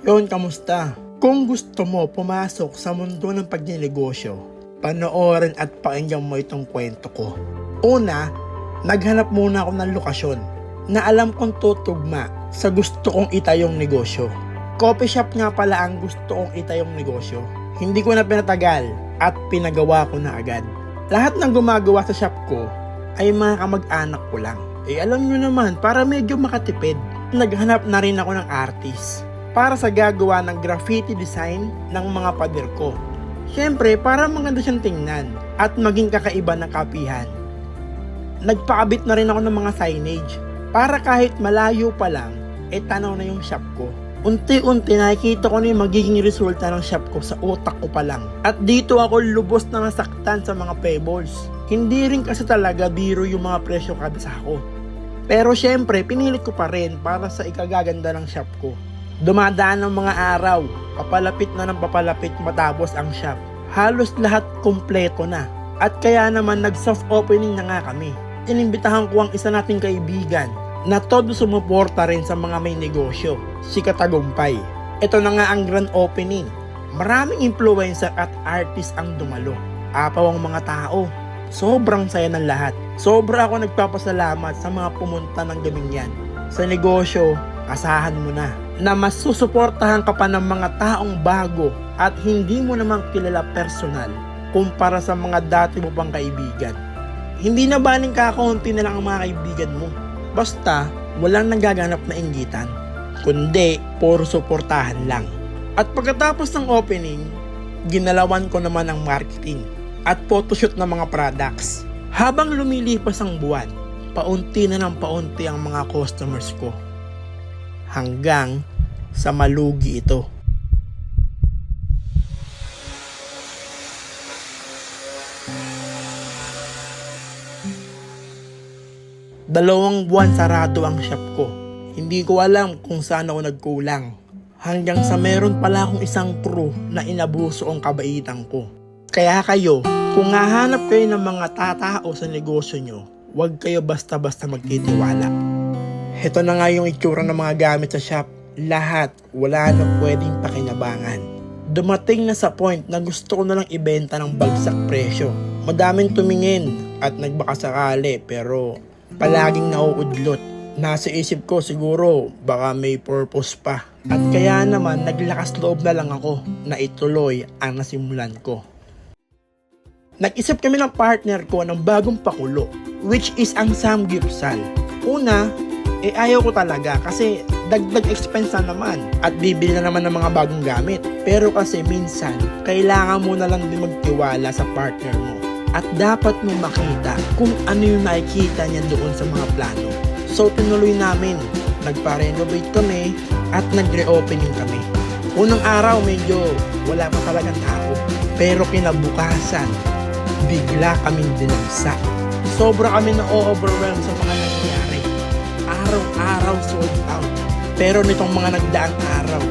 Yon, kamusta? Kung gusto mo pumasok sa mundo ng pagnenegosyo, panoorin at pakinggan mo itong kwento ko. Una, naghanap muna ako ng lokasyon na alam kong tutugma sa gusto kong itayong negosyo. Coffee shop nga pala ang gusto kong itayong negosyo. Hindi ko na pinatagal at pinagawa ko na agad. Lahat ng gumagawa sa shop ko ay mga kamag-anak ko lang. Alam nyo naman, para medyo makatipid, naghanap na rin ako ng artist para sa gagawa ng graffiti design ng mga pader ko. Siyempre, para maganda siyang tingnan at maging kakaiba ng kapihan. Nagpaabit na rin ako ng mga signage para kahit malayo pa lang, tanaw na yung shop ko. Unti-unti nakikita ko na yung magiging resulta ng shop ko sa utak ko pa lang. At dito ako lubos na nasaktan sa mga pebbles. Hindi rin kasi talaga biro yung mga presyo kada sako. Pero syempre, pinilit ko pa rin para sa ikagaganda ng shop ko. Dumadaan ng mga araw, papalapit na ng papalapit matapos ang shop. Halos lahat kumpleto na. At kaya naman nag-soft opening na nga kami. Inimbitahan ko ang isa nating kaibigan na todo sumuporta rin sa mga may negosyo, si Katagumpay. Ito na nga ang grand opening. Maraming influencer at artist ang dumalo. Apaw ang mga tao. Sobrang saya ng lahat. Sobra ako nagpapasalamat sa mga pumunta ng gaming yan. Sa negosyo, asahan mo na mas susuportahan ka pa ng mga taong bago at hindi mo naman kilala personal kumpara sa mga dati mo pang kaibigan. Hindi na baling kakaunti na lang ang mga kaibigan mo. Basta, walang nagaganap na inggitan, kundi puro suportahan lang. At pagkatapos ng opening, ginalawan ko naman ang marketing at photoshoot ng mga products. Habang lumilipas ang buwan, paunti na ng paunti ang mga customers ko. Hanggang sa malugi ito. Dalawang buwan sarado ang shop ko. Hindi ko alam kung saan ako nagkulang. Hanggang sa meron pala akong isang crew na inabuso ang kabaitan ko. Kaya kayo, kung hahanap kayo ng mga tatao sa negosyo nyo, huwag kayo basta-basta magtitiwala. Heto na nga yung itsura ng mga gamit sa shop. Lahat, wala na pwedeng pakinabangan. Dumating na sa point na gusto ko na lang ibenta ng bagsak presyo. Madaming tumingin at nagbakasakali pero palaging nauudlot. Nasa isip ko siguro baka may purpose pa. At kaya naman naglakas loob na lang ako na ituloy ang nasimulan ko. Nag-isip kami ng partner ko ng bagong pakulo, which is ang samgyupsal. Una, ayaw ko talaga kasi dagdag expense na naman at bibili na naman ng mga bagong gamit. Pero kasi minsan, kailangan mo na lang din magtiwala sa partner mo. At dapat mo makita kung ano yung nakikita niya doon sa mga plano. So tinuloy namin, nagpa-renovate kami at nag-reopening kami. Unang araw medyo wala pa talagang tao. Pero kinabukasan, bigla kaming dinagsa. Sobra kami na-overwhelm sa mga nangyayari. Araw-araw sold out. Pero nitong mga nagdaang araw,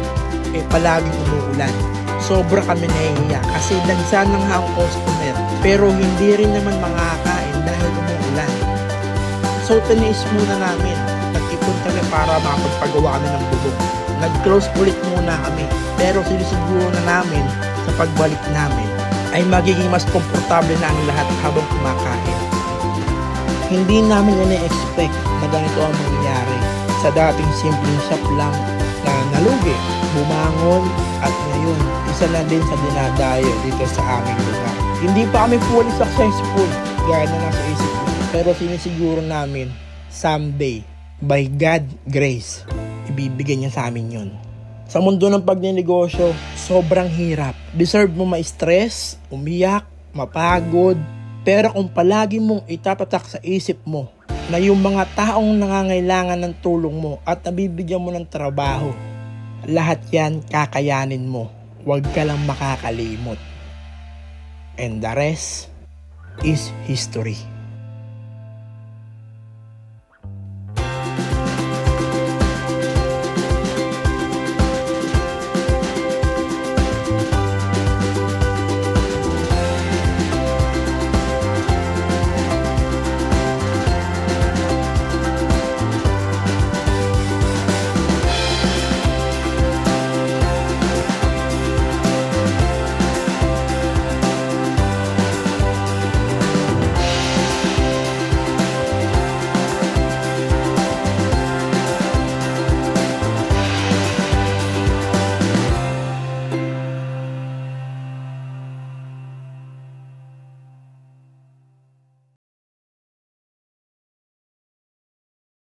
palaging umuulan. Sobra kami nahihiya kasi dagsa ng ang customer. Pero hindi rin naman makakain dahil umuulan. So tiniis muna namin. Nag-ipon kami para makapagpagawa kami ng bubog. Nag-close ulit muna kami. Pero sinisiguro na namin sa pagbalik namin ay magiging mas komportable na ang lahat habang kumakain. Hindi namin ina-expect na ganito ang mangyayari. Sa dating simpleng shop lang na nalugi, bumangon at ngayon, isa na din sa dinadayo dito sa aming lugar. Hindi pa kami fully successful, gaya na nasa isip ko. Pero sinisiguro namin, someday, by God grace, ibibigay niya sa amin yun. Sa mundo ng pagnenegosyo, sobrang hirap. Deserve mo ma-stress, umiyak, mapagod. Pero kung palagi mong itatatak sa isip mo na yung mga taong nangangailangan ng tulong mo at nabibigyan mo ng trabaho, lahat yan kakayanin mo. Huwag ka lang makakalimot. And the rest is history.